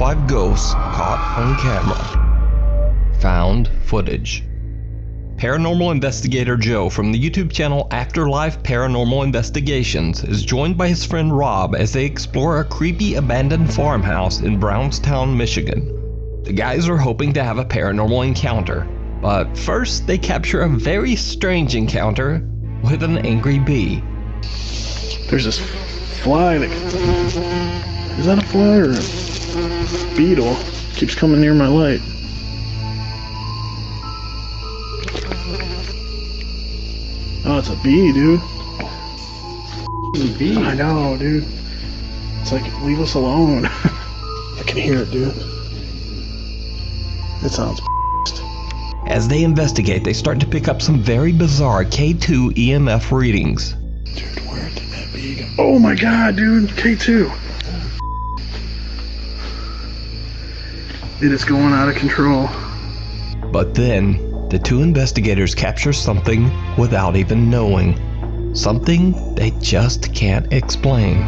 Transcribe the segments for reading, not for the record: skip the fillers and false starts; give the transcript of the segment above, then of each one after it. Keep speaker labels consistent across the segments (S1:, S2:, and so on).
S1: 5 ghosts caught on camera. Found footage. Paranormal investigator Joe from the YouTube channel Afterlife Paranormal Investigations is joined by his friend Rob as they explore a creepy abandoned farmhouse in Brownstown, Michigan. The guys are hoping to have a paranormal encounter, but first they capture a very strange encounter with an angry bee.
S2: There's this fly that... Is that a fly or a beetle? Keeps coming near my light. Oh, it's a bee, dude.
S3: It's a bee.
S2: I know, dude. It's like, leave us alone. I can hear it, dude. It sounds pissed.
S1: As they investigate, they start to pick up some very bizarre K2 EMF readings.
S2: Dude, where did that bee go? Oh my god, dude. K2. It is going out of control.
S1: But then, the two investigators capture something without even knowing. Something they just can't explain.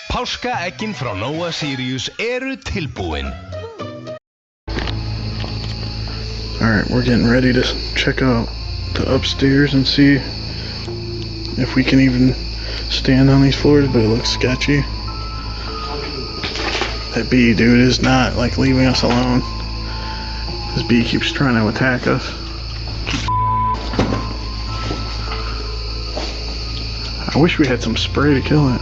S4: Páskaeggin frá Nóa Sirius eru tilbúin.
S2: Alright, we're getting ready to check out the upstairs and see if we can even stand on these floors, but it looks sketchy. That bee, dude, is not like leaving us alone. This bee keeps trying to attack us. I wish we had some spray to kill it.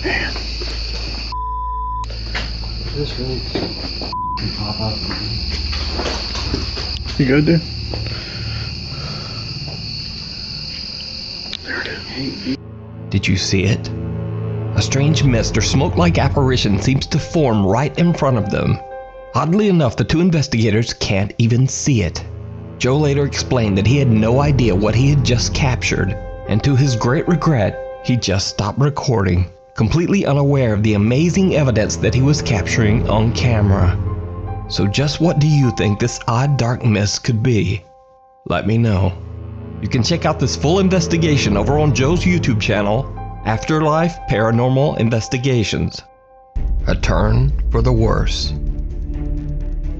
S2: Man.
S3: This really can pop up.
S2: You good, dude? There it is.
S1: Did you see it? A strange mist or smoke-like apparition seems to form right in front of them. Oddly enough, the two investigators can't even see it. Joe later explained that he had no idea what he had just captured, and to his great regret, he just stopped recording, completely unaware of the amazing evidence that he was capturing on camera. So just what do you think this odd dark mist could be? Let me know. You can check out this full investigation over on Joe's YouTube channel, Afterlife Paranormal Investigations. A turn for the worse.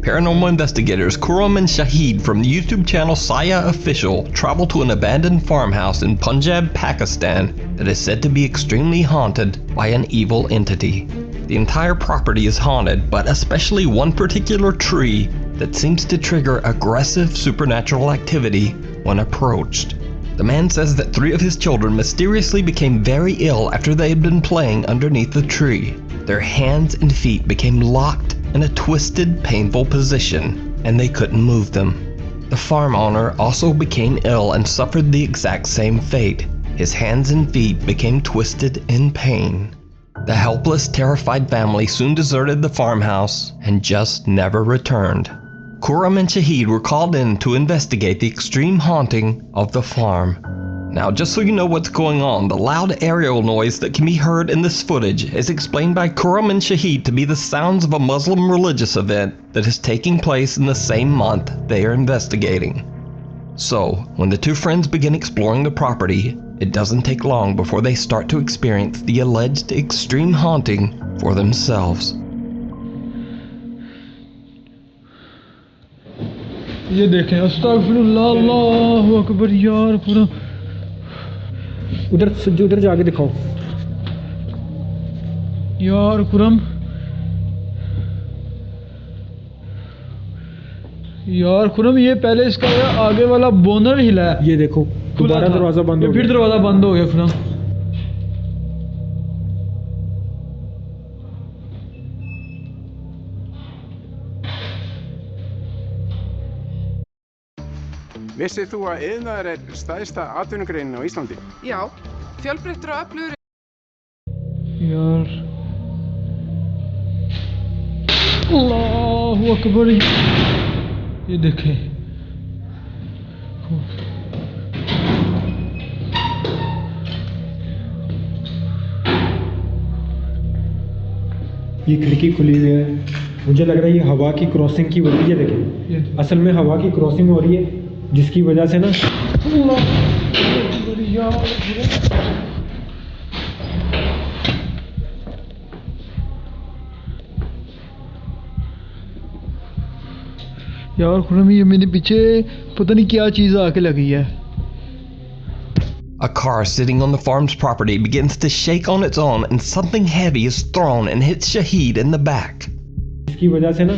S1: Paranormal investigators Khurram and Shahid from the YouTube channel Saya Official travel to an abandoned farmhouse in Punjab, Pakistan that is said to be extremely haunted by an evil entity. The entire property is haunted, but especially one particular tree that seems to trigger aggressive supernatural activity when approached. The man says that 3 of his children mysteriously became very ill after they had been playing underneath the tree. Their hands and feet became locked in a twisted, painful position, and they couldn't move them. The farm owner also became ill and suffered the exact same fate. His hands and feet became twisted in pain. The helpless, terrified family soon deserted the farmhouse and just never returned. Khurram and Shahid were called in to investigate the extreme haunting of the farm. Now, just so you know what's going on, the loud aerial noise that can be heard in this footage is explained by Khurram and Shahid to be the sounds of a Muslim religious event that is taking place in the same month they are investigating. So, when the two friends begin exploring the property, it doesn't take long before they start to experience the alleged extreme haunting for themselves.
S5: ये देखें अस्तगफिरुल्लाह अल्लाहु अकबर यार पूरा उधर जाके दिखाओ यार खुरम ये पहले इसका आगे वाला बोनर हिला है ये देखो दोबारा दरवाजा बंद हो गया फिर दरवाजा बंद हो गया Khurram
S6: Vissið þú að iðnaður stærsta atvinnugreinin á Íslandi?
S7: Já, fjölbreyttur og öflugur.
S5: यार अल्लाहु अकबर ये देखें ये खिड़की खुली हुई है मुझे लग रहा है ये हवा की क्रॉसिंग की वजह से देखें असल में हवा की क्रॉसिंग हो रही है जिसकी वजह से ना यार खुरम ये मेरे पीछे पता नहीं क्या चीज़ आके लगी है.
S1: A car sitting on the farm's property begins to shake on its own and something heavy is thrown and hits Shahid in the back.
S3: इसकी वजह से ना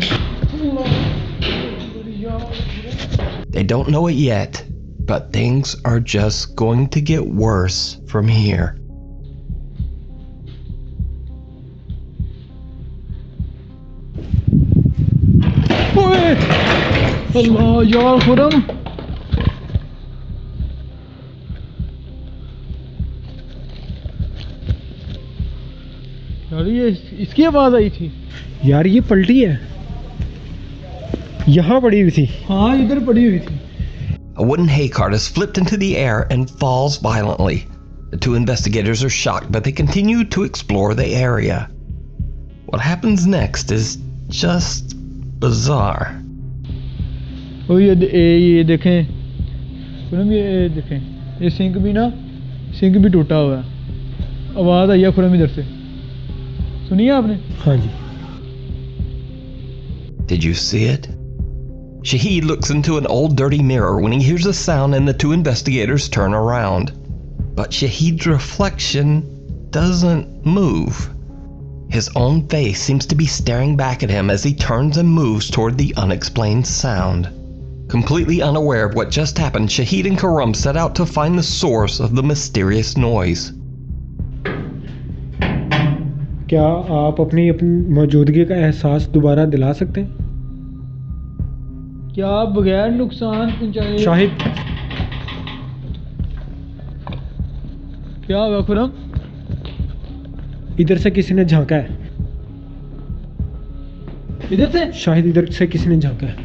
S1: They don't know it yet, but things are just going to get worse from here.
S5: ओए अल्लाह यार खुरम यार ये इसकी आवाज़ आई थी.
S3: यार ये पलटी है, यहाँ पड़ी हुई थी.
S5: हाँ इधर पड़ी हुई थी.
S1: A wooden hay cart is flipped into the air and falls violently. The two investigators are shocked, but they continue to explore the area. What happens next is just bizarre.
S5: ओ ये देखें खुरम ये देखें ये सिंक भी टूटा हुआ है. आवाज़ आई है खुरम इधर से. सुनिए आपने?
S3: हाँ जी.
S1: Did you see it? Shahid looks into an old dirty mirror when he hears a sound and the two investigators turn around. But Shahid's reflection doesn't move. His own face seems to be staring back at him as he turns and moves toward the unexplained sound. Completely unaware of what just happened, Shahid and Karam set out to find the source of the mysterious noise.
S3: क्या आप अपनी मौजूदगी का एहसास दोबारा दिला सकते हैं?
S5: क्या आप बगैर नुकसान पहुंचाए?
S3: शाहिद,
S5: क्या हुआ खुरम?
S3: इधर से किसी ने झांका है.
S5: इधर से?
S3: शाहिद इधर से किसी ने झांका है.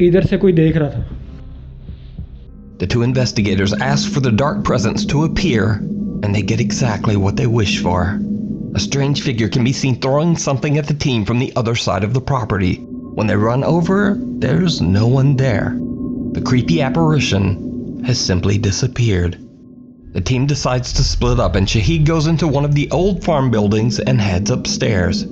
S3: इधर से कोई देख रहा था.
S1: The two investigators ask for the dark presence to appear, and they get exactly what they wish for. A strange figure can be seen throwing something at the team from the other side of the property. When they run over, there's no one there. The creepy apparition has simply disappeared. The team decides to split up, and Shahid goes into one of the old farm buildings and heads upstairs.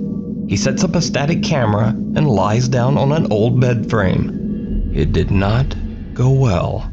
S1: He sets up a static camera and lies down on an old bed frame. It did not go well.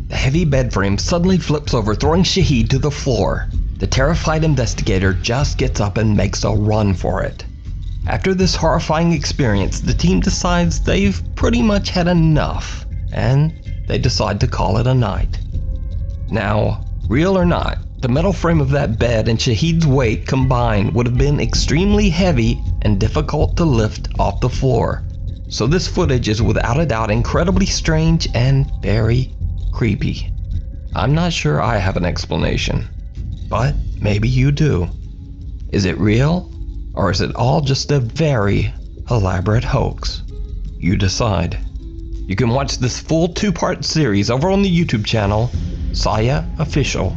S1: The heavy bed frame suddenly flips over, throwing Shahid to the floor. The terrified investigator just gets up and makes a run for it. After this horrifying experience, the team decides they've pretty much had enough, and they decide to call it a night. Now, real or not, the metal frame of that bed and Shahid's weight combined would have been extremely heavy and difficult to lift off the floor. So this footage is without a doubt incredibly strange and very creepy. I'm not sure I have an explanation, but maybe you do. Is it real, or is it all just a very elaborate hoax? You decide. You can watch this full 2-part series over on the YouTube channel, Saya Official.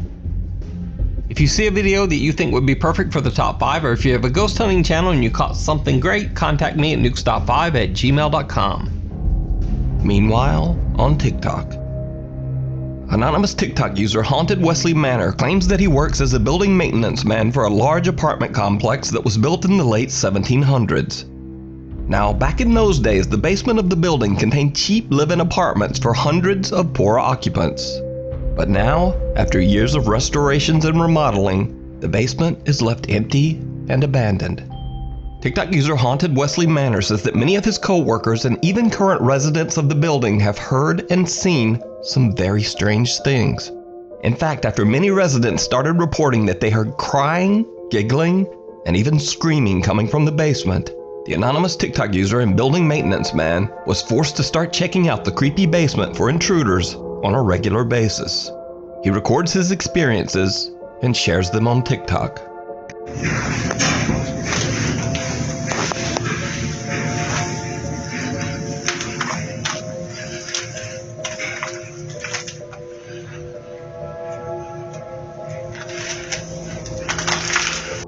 S1: If you see a video that you think would be perfect for the top 5, or if you have a ghost hunting channel and you caught something great, contact me at nukestop5@gmail.com. Meanwhile, on TikTok. Anonymous TikTok user Haunted Wesley Manor claims that he works as a building maintenance man for a large apartment complex that was built in the late 1700s. Now, back in those days, the basement of the building contained cheap live-in apartments for hundreds of poor occupants. But now, after years of restorations and remodeling, the basement is left empty and abandoned. TikTok user Haunted Wesley Manor says that many of his co-workers and even current residents of the building have heard and seen some very strange things. In fact, after many residents started reporting that they heard crying, giggling, and even screaming coming from the basement, the anonymous TikTok user and building maintenance man was forced to start checking out the creepy basement for intruders on a regular basis. He records his experiences and shares them on TikTok.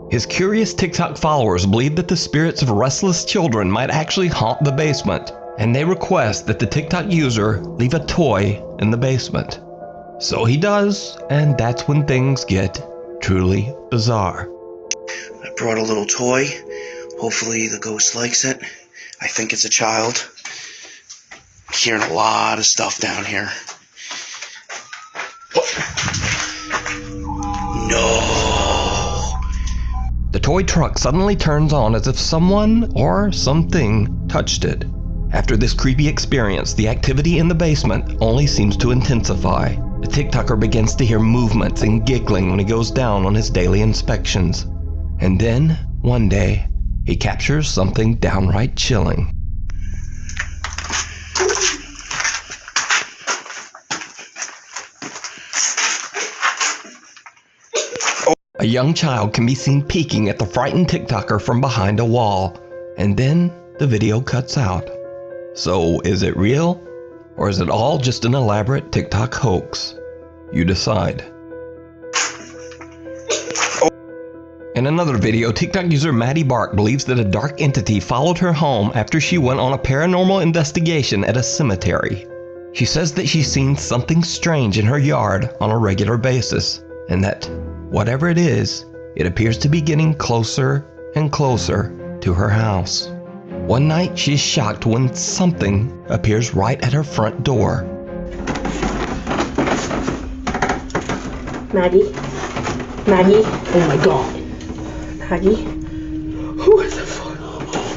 S1: His curious TikTok followers believe that the spirits of restless children might actually haunt the basement, and they request that the TikTok user leave a toy in the basement. So he does, and that's when things get truly bizarre.
S8: I brought a little toy. Hopefully the ghost likes it. I think it's a child. I'm hearing a lot of stuff down here. No.
S1: The toy truck suddenly turns on as if someone or something touched it. After this creepy experience, the activity in the basement only seems to intensify. The TikToker begins to hear movements and giggling when he goes down on his daily inspections. And then, one day, he captures something downright chilling. A young child can be seen peeking at the frightened TikToker from behind a wall, and then the video cuts out. So, is it real? Or is it all just an elaborate TikTok hoax? You decide. In another video, TikTok user Maddie Bark believes that a dark entity followed her home after she went on a paranormal investigation at a cemetery. She says that she's seen something strange in her yard on a regular basis, and that whatever it is, it appears to be getting closer and closer to her house. One night, she is shocked when something appears right at her front door.
S9: Maggie? Maggie? Oh my god. Maggie? Who is the fuck?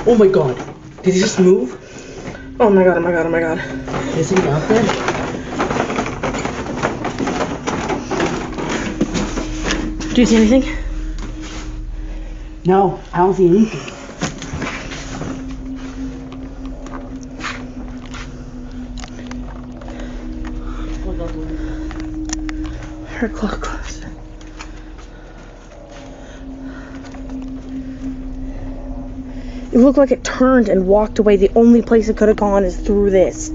S9: Oh my god. Did he just move? Oh my god, oh my god, oh my god. Is he out there? Do you see anything? No, I don't see anything. Her clock closed. It looked like it turned and walked away. The only place it could have gone is through this.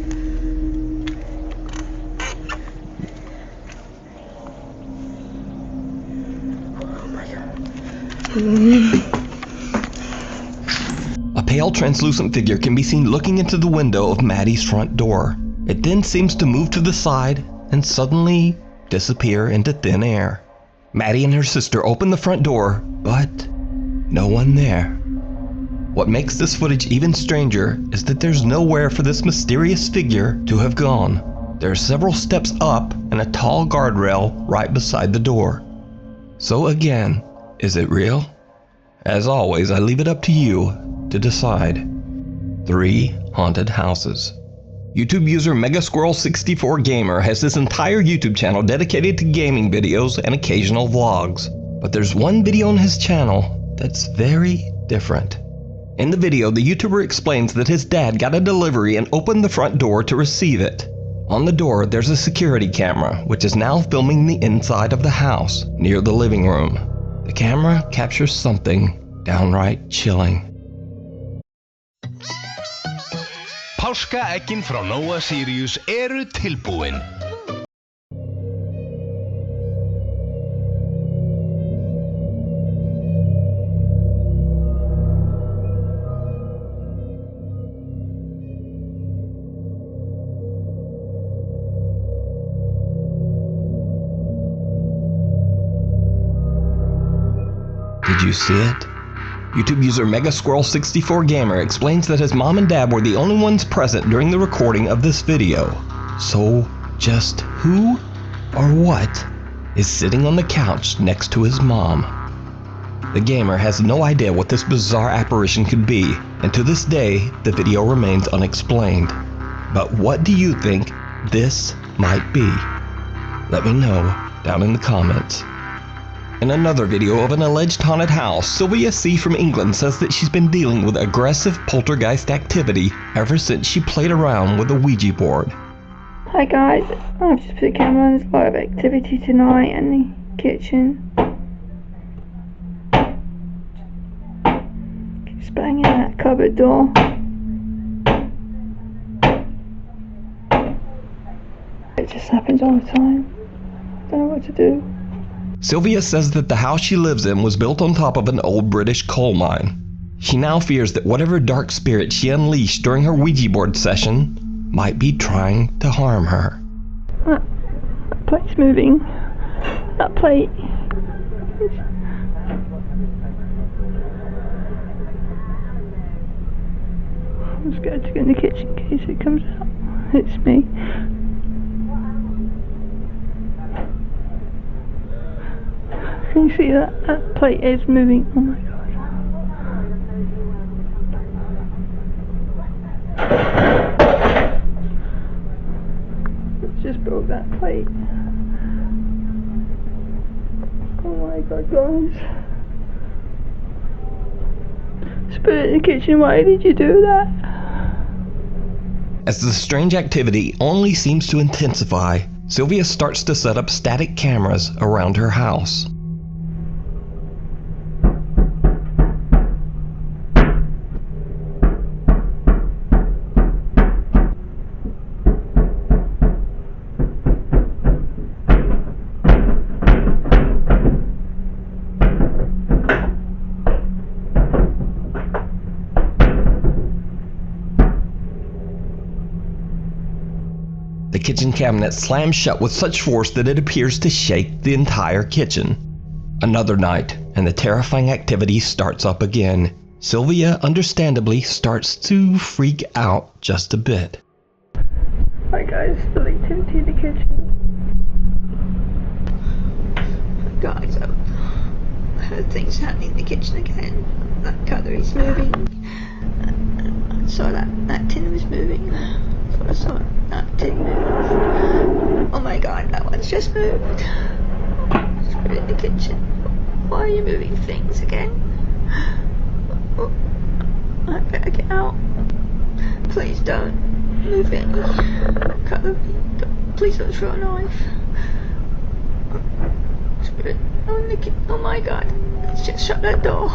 S9: Oh my god.
S1: A pale translucent figure can be seen looking into the window of Maddie's front door. It then seems to move to the side and suddenly disappear into thin air. Maddie and her sister open the front door, but no one there. What makes this footage even stranger is that there's nowhere for this mysterious figure to have gone. There are several steps up and a tall guardrail right beside the door. So again, is it real? As always, I leave it up to you to decide. 3 haunted houses. YouTube user MegaSquirrel64Gamer has his entire YouTube channel dedicated to gaming videos and occasional vlogs. But there's one video on his channel that's very different. In the video, the YouTuber explains that his dad got a delivery and opened the front door to receive it. On the door, there's a security camera, which is now filming the inside of the house, near the living room. The camera captures something downright chilling.
S4: Páskaeggin frá Nóa Sirius eru tilbúin.
S1: Did you see it? YouTube user MegaSquirrel64Gamer explains that his mom and dad were the only ones present during the recording of this video. So, just who or what is sitting on the couch next to his mom? The gamer has no idea what this bizarre apparition could be, and to this day, the video remains unexplained. But what do you think this might be? Let me know down in the comments. In another video of an alleged haunted house, Sylvia C. from England says that she's been dealing with aggressive poltergeist activity ever since she played around with a Ouija board.
S10: Hi guys, I've just put a camera on this lot of activity tonight in the kitchen. banging that cupboard door. It just happens all the time. I don't know what to do.
S1: Sylvia says that the house she lives in was built on top of an old British coal mine. She now fears that whatever dark spirit she unleashed during her Ouija board session might be trying to harm her.
S10: That plate's moving. That plate. I'm scared to go in the kitchen in case it comes out. It's me. Can you see that? That plate is moving. Oh my god. It's just broke that plate. Oh my god, guys. Spirit in the kitchen, why did you do that?
S1: As the strange activity only seems to intensify, Sylvia starts to set up static cameras around her house. The kitchen cabinet slams shut with such force that it appears to shake the entire kitchen. Another night, and the terrifying activity starts up again. Sylvia, understandably, starts to freak out just a bit.
S10: Hi guys, the activity in the kitchen. Guys, I heard things happening in the kitchen again. That cutlery's moving. I saw that tin was moving. I saw that tin move. Oh my god, that one's just moved. Spirit in the kitchen. Why are you moving things again? Oh, I better get out. Please don't move any cutlery. Please don't throw a knife. Spirit in the kitchen. Oh my god, let's just shut that door.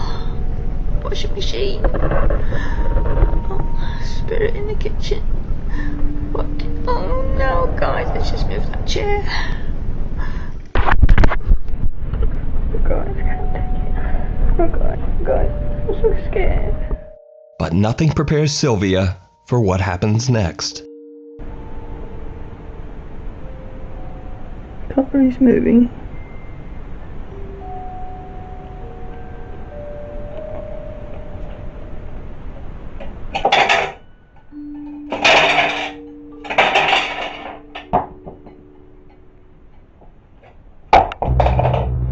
S10: Washing machine. Oh, spirit in the kitchen. What? Oh no, guys, let's just move that chair. Oh god, I can't take it. Oh god, I'm so scared.
S1: But nothing prepares Sylvia for what happens next.
S10: Cutlery's moving.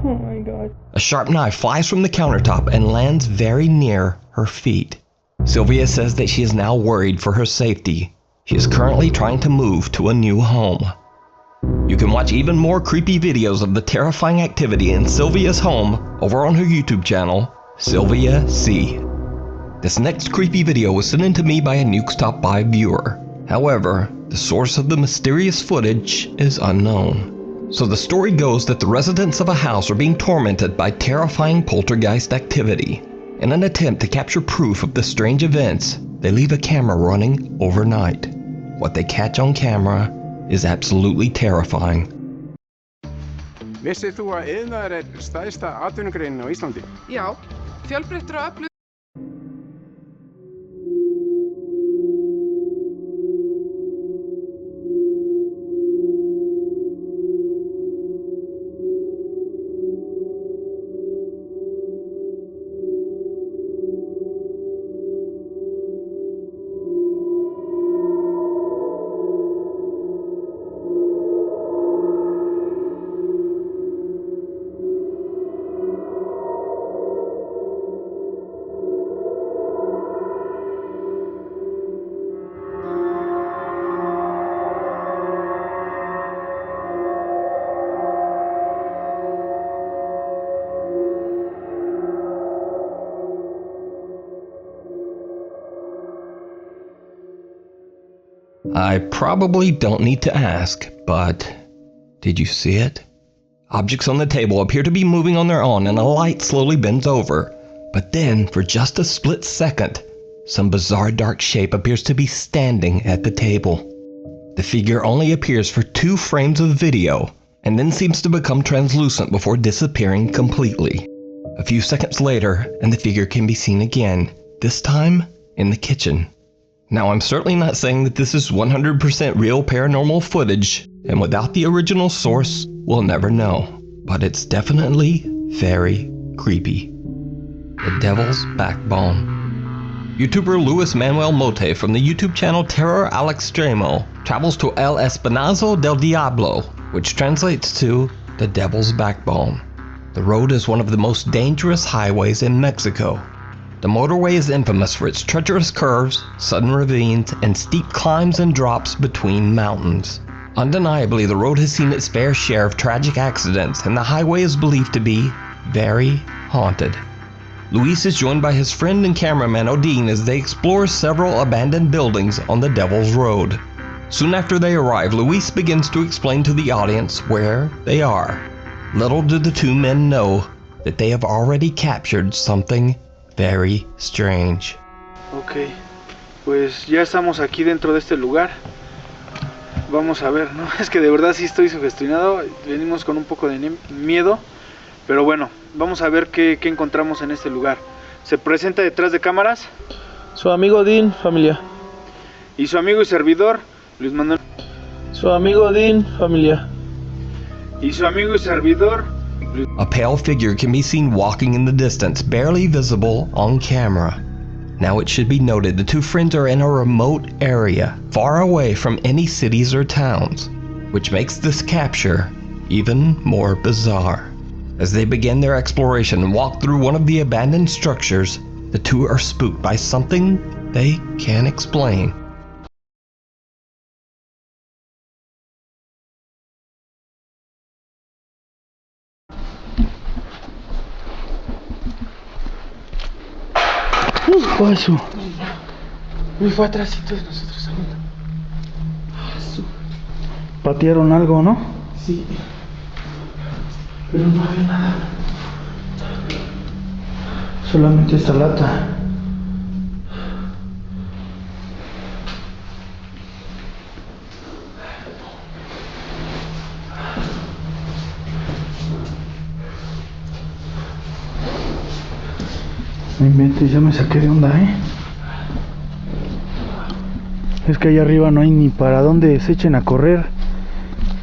S10: Oh my god.
S1: A sharp knife flies from the countertop and lands very near her feet. Sylvia says that she is now worried for her safety. She is currently trying to move to a new home. You can watch even more creepy videos of the terrifying activity in Sylvia's home over on her YouTube channel, Sylvia C. This next creepy video was sent in to me by a Nukestop By viewer. However, the source of the mysterious footage is unknown. So the story goes that the residents of a house are being tormented by terrifying poltergeist activity. In an attempt to capture proof of the strange events, they leave a camera running overnight. What they catch on camera is absolutely terrifying.
S6: Vissið þú að iðnaður er stærsta atvinnugreinin á Íslandi?
S7: Já, fjölbreyttur og öflugur.
S1: I probably don't need to ask, but did you see it? Objects on the table appear to be moving on their own and a light slowly bends over. But then, for just a split second, some bizarre dark shape appears to be standing at the table. The figure only appears for 2 frames of video, and then seems to become translucent before disappearing completely. A few seconds later, and the figure can be seen again, this time in the kitchen. Now, I'm certainly not saying that this is 100% real paranormal footage, and without the original source, we'll never know. But it's definitely very creepy. The Devil's Backbone. YouTuber Luis Manuel Mote from the YouTube channel Terror al Extremo travels to El Espinazo del Diablo, which translates to the Devil's Backbone. The road is one of the most dangerous highways in Mexico. The motorway is infamous for its treacherous curves, sudden ravines, and steep climbs and drops between mountains. Undeniably, the road has seen its fair share of tragic accidents, and the highway is believed to be very haunted. Luis is joined by his friend and cameraman Odin as they explore several abandoned buildings on the Devil's Road. Soon after they arrive, Luis begins to explain to the audience where they are. Little do the 2 men know that they have already captured something very strange.
S5: Ok, pues ya estamos aquí dentro de este lugar. Vamos a ver, ¿no? Es que de verdad sí estoy sugestionado. Venimos con un poco de miedo. Pero bueno, vamos a ver qué encontramos en este lugar. Se presenta detrás de cámaras
S11: su amigo Dean, familia.
S5: Y su amigo y servidor, Luis Manuel.
S11: Su amigo Dean, familia.
S5: Y su amigo y servidor,
S1: A pale figure can be seen walking in the distance, barely visible on camera. Now it should be noted the 2 friends are in a remote area, far away from any cities or towns, which makes this capture even more bizarre. As they begin their exploration and walk through one of the abandoned structures, the 2 are spooked by something they can't explain.
S11: Paso.
S5: Uy, fue atrásito de nosotros ahorita.
S11: Patearon algo, ¿no?
S5: Sí. Pero no había nada.
S11: Solamente esta lata. No inventes, ya me saqué de onda, Es que allá arriba no hay ni para dónde se echen a correr.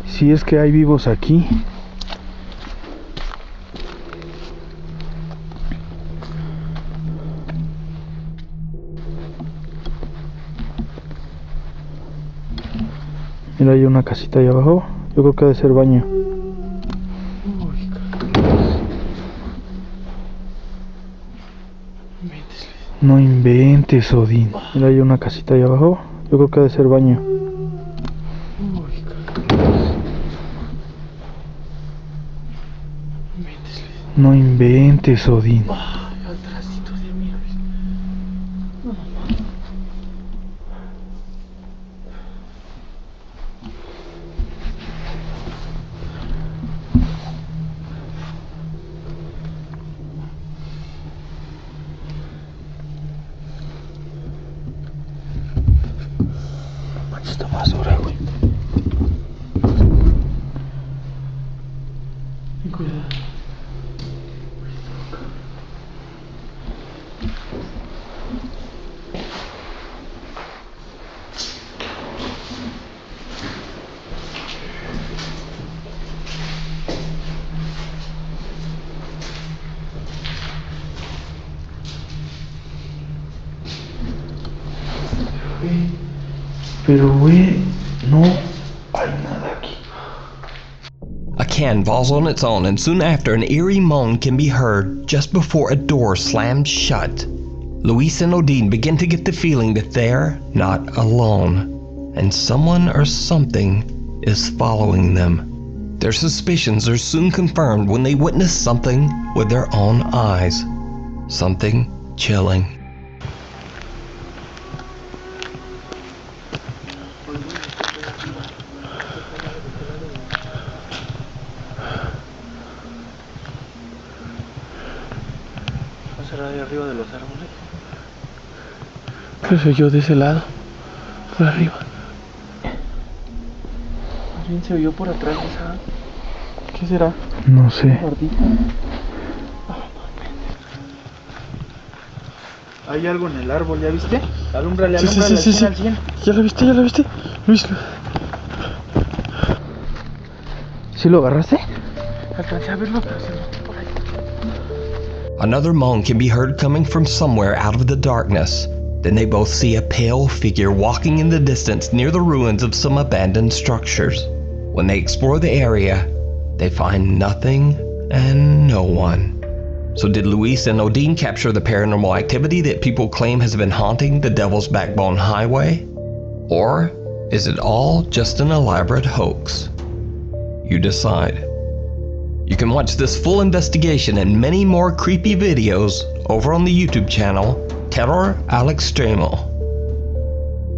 S11: Si es que hay vivos aquí. Mira, hay una casita ahí abajo. Yo creo que ha de ser baño. No inventes, Odín. Mira, hay una casita ahí abajo. Yo creo que ha de ser baño. No inventes, Odín. Esta basura, güey. Cuidado. Pero, güey, no hay nada aquí.
S1: A can falls on its own, and soon after, an eerie moan can be heard just before a door slams shut. Luis and Odin begin to get the feeling that they're not alone, and someone or something is following them. Their suspicions are soon confirmed when they witness something with their own eyes. Something chilling.
S11: Será de arriba de los árboles. ¿Qué soy yo de ese lado? Por arriba. Más bien se oyó por atrás esa... ¿Qué será? No sé. Ardita. Hay algo en el árbol, ¿ya viste? Alúmbrale, alúmbrale, sí. Al 100. ¿Ya lo viste? Luis. ¿Sí lo agarraste? Alcancé a verlo, pero se lo por ahí.
S1: Another moan can be heard coming from somewhere out of the darkness. Then they both see a pale figure walking in the distance near the ruins of some abandoned structures. When they explore the area, they find nothing and no one. So did Luis and Odin capture the paranormal activity that people claim has been haunting the Devil's Backbone Highway? Or is it all just an elaborate hoax? You decide. You can watch this full investigation and many more creepy videos over on the YouTube channel Terror al Extremo.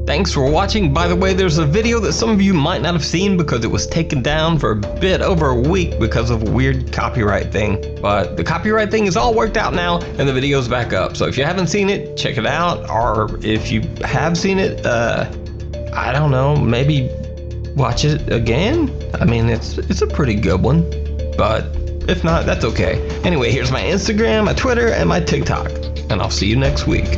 S1: Thanks for watching. By the way, there's a video that some of you might not have seen because it was taken down for a bit over a week because of a weird copyright thing. But the copyright thing is all worked out now and the video's back up. So if you haven't seen it, check it out. Or if you have seen it, I don't know, maybe watch it again? I mean, it's a pretty good one. But if not, that's okay. Anyway, here's my Instagram, my Twitter, and my TikTok. And I'll see you next week.